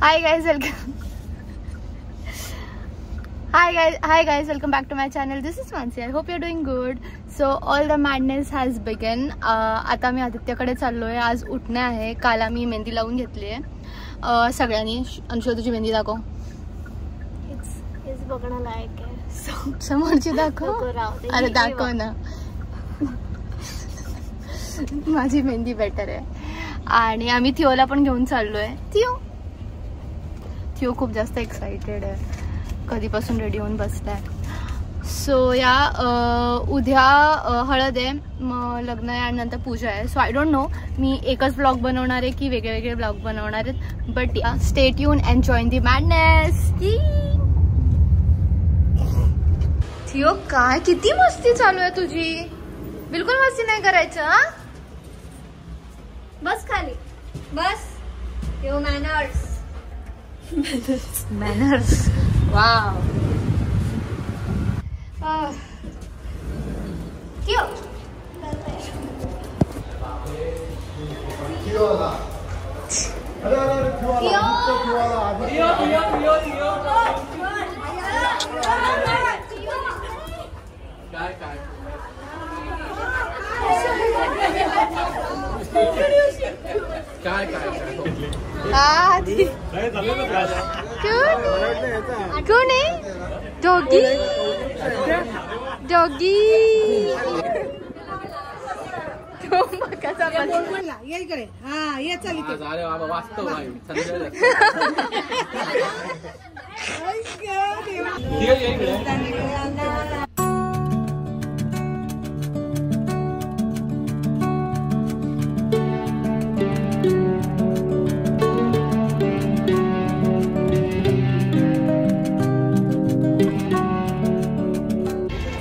Hi guys, welcome back to my channel. This is Mansi. I hope you're doing good. So all the madness has begun. आता मी आदित्यकडे चाललोय. आज उठणे आहे. काल आम्ही मेहंदी लावून घेतली आहे सगळ्यांनी. अंशु तुझी मेहंदी दाखव. हेच बघणं लायक आहे. समोरची दाखव. अरे दाखव ना. माझी मेहंदी बेटर आहे. आणि आम्ही थिओला पण घेऊन चाललोय. थिओ खूप जास्त एक्साइटेड आहे. कधीपासून रेडी होऊन बसलाय. सो या उद्या हळद आहे, मग लग्न आहे आणि नंतर पूजा आहे. सो आय डोंट नो मी एकच ब्लॉग बनवणार आहे की वेगळे वेगळे ब्लॉग बनवणार आहेत. बट या stay tune end join the madness. थिओ काय किती मस्ती चालू आहे तुझी. बिलकुल मस्ती नाही करायचं. हा बस खाली बस. यो मॅनर्स. Manners. Wow. Cute. क्यों नहीं डॉगी डॉगी ये इकडे. हा ये चल इथे. अरे बाबा वास्तव आहे.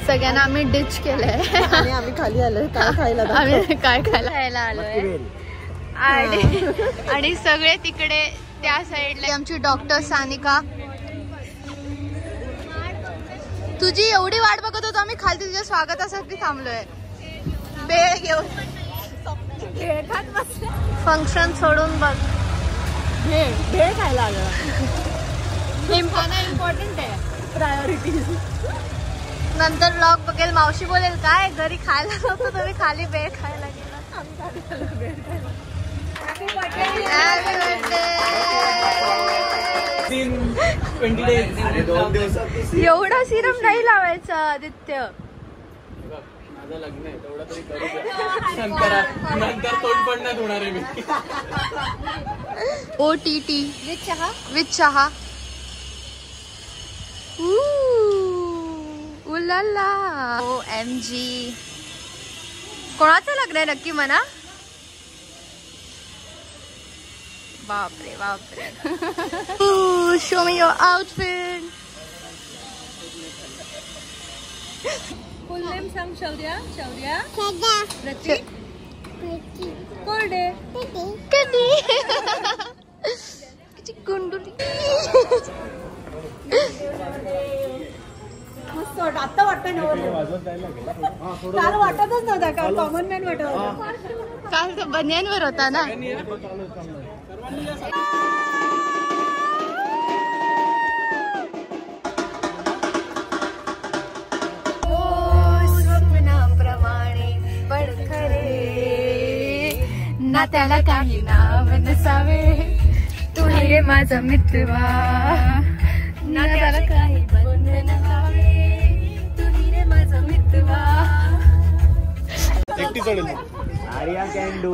सगळ्यांना आम्ही डिच केलंय आणि आम्ही खाली आलोय काय खायला. आम्ही काय खायला आलोय. आणि सगळे तिकडे त्या साईडला आमची डॉक्टर सानिका. तुझी एवढी वाट बघत होतो आम्ही खाली तुझ्या स्वागतासाठी थांबलोय. बेळ घेऊन फंक्शन सोडून बघ. भेळ खायला आलो. इम्पॉर्टंट आहे. प्रायोरिटी. नंतर ब्लॉग बघेल. मावशी बोलेल काय घरी खायला नव्हतं तुम्ही खाली बेळ खायला गेला. एवढा सिरम नाही लावायचा आदित्य. माझं लग्न आहे तेवढं तरी करू. नंतर तोंड पण नाही धुणार आहे मी. OTT विथ चहा. उलाला. OMG. कोणाचं लग्न आहे नक्की म्हणा. बापरे बापरे. Show me your outfit. Full name सांग. शौर्या प्रतीक कोरडे कधी किती गुंडुली. मस्त वाटत. आता वाटतं काल वाटतच नव्हता. काल कॉमन मॅन वाटत होता. काल तो बनियांवर होता ना. स्वप्नाप्रमाणे पण खरे ना त्याला काही नाव नसावे. तू रे माझा मित्रवा ना त्याला काही बंधन नसावे. तू रे माझा मित्रवा.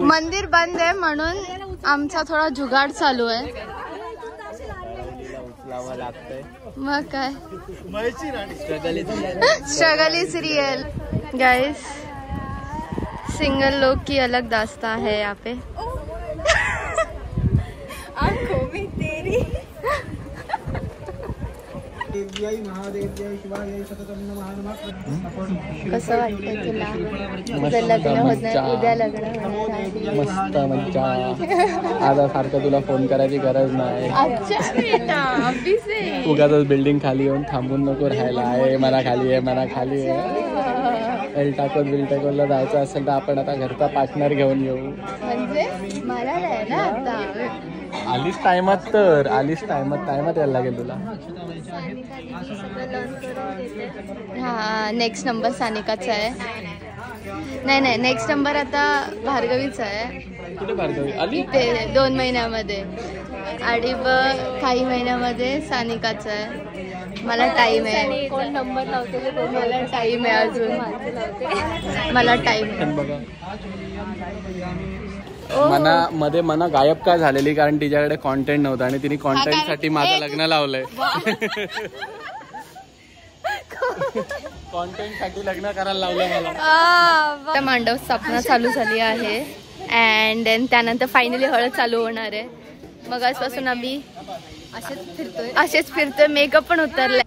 मंदिर बंद आहे म्हणून आमचा थोडा जुगाड चालू आहे. मग काय struggle is real guys. Single लोग की अलग दास्तां है यहाँ पे. आंखों में तेरी. कसं वाटतंय तुला. तुझं लग्न होत नाही उद्या लग्न होणार आहे. मस्त मज्जा. आता सारखं तुला फोन करायची गरज नाही. उगाच बिल्डिंग खाली येऊन थांबून नको राहायला. आहे मला खाली आहे मला खाली आहे. एल्टाकोला जायचं असेल तर आपण आता घरचा पार्टनर घेऊन येऊ. म्हणजे मला आहे ना आता आलीस टायमात तर टायमात यायला लागेल तुला. हा नेक्स्ट नंबर सानिकाचा आहे. नाही नेक्स्ट नंबर आता भार्गवीचा आहे. कुठे भार्गवी आली? ते 2 महिन्यामध्ये आणि काही महिन्यामध्ये सानिकाचा आहे. मला टाइम आहे. कोण नंबर लावते? मला टाइम आहे अजून. मला टाइम बघा. मध्ये मना गायब का झालेली कारण तिच्याकडे कॉन्टेंट नव्हता आणि तिने कॉन्टेंट साठी माझं लग्न लावलंय. कॉन्टेंट साठी लग्न करायला लावलं मला. मांडव स्थापना चालू झाली आहे अँड देन त्यानंतर फायनली हळद चालू होणार आहे. मग आजपासून आम्ही असेच फिरतोय. मेकअप पण उतरलाय.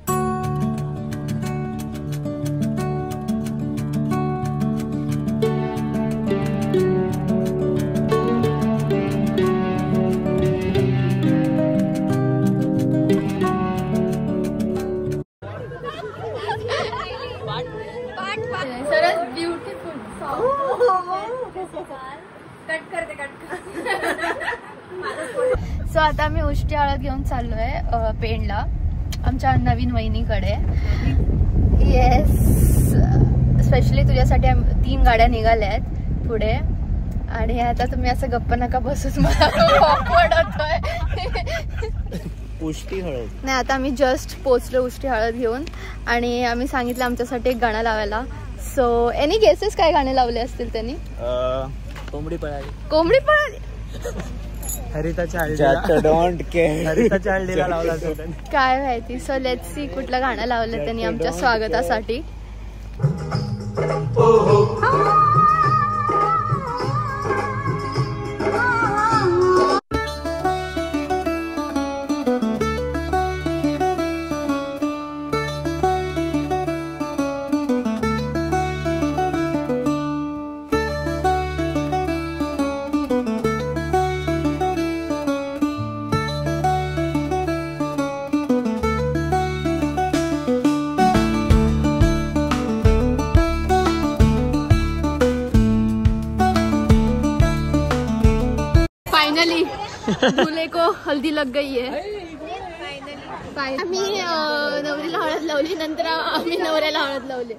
सो आता आम्ही उष्टी हळद घेऊन चाललोय पेणला आमच्या नवीन वहिनीकडे. येस स्पेशली तुझ्यासाठी 3 गाड्या निघाल्या आहेत पुढे आणि आता तुम्ही असं गप्प नका बसूच. मला ऑकवर्ड होतोय. उष्टी हळद नाही आता आम्ही जस्ट पोचलो उष्टी हळद घेऊन आणि आम्ही सांगितलं आमच्यासाठी एक गाणं लावायला. सो एनी गेसेस काय गाणे लावले असतील त्यांनी? कोंबडी पळाली हरिताच्या हळदीला लावला असेल काय माहिती. सो लेट्स सी कुठलं गाणं लावलं त्यांनी आमच्या स्वागतासाठी. फाइनली दूल्हे को हल्दी लग गई है. आम्ही नवरीला हळद लावली नंतर आम्ही नवऱ्याला हळद लावली.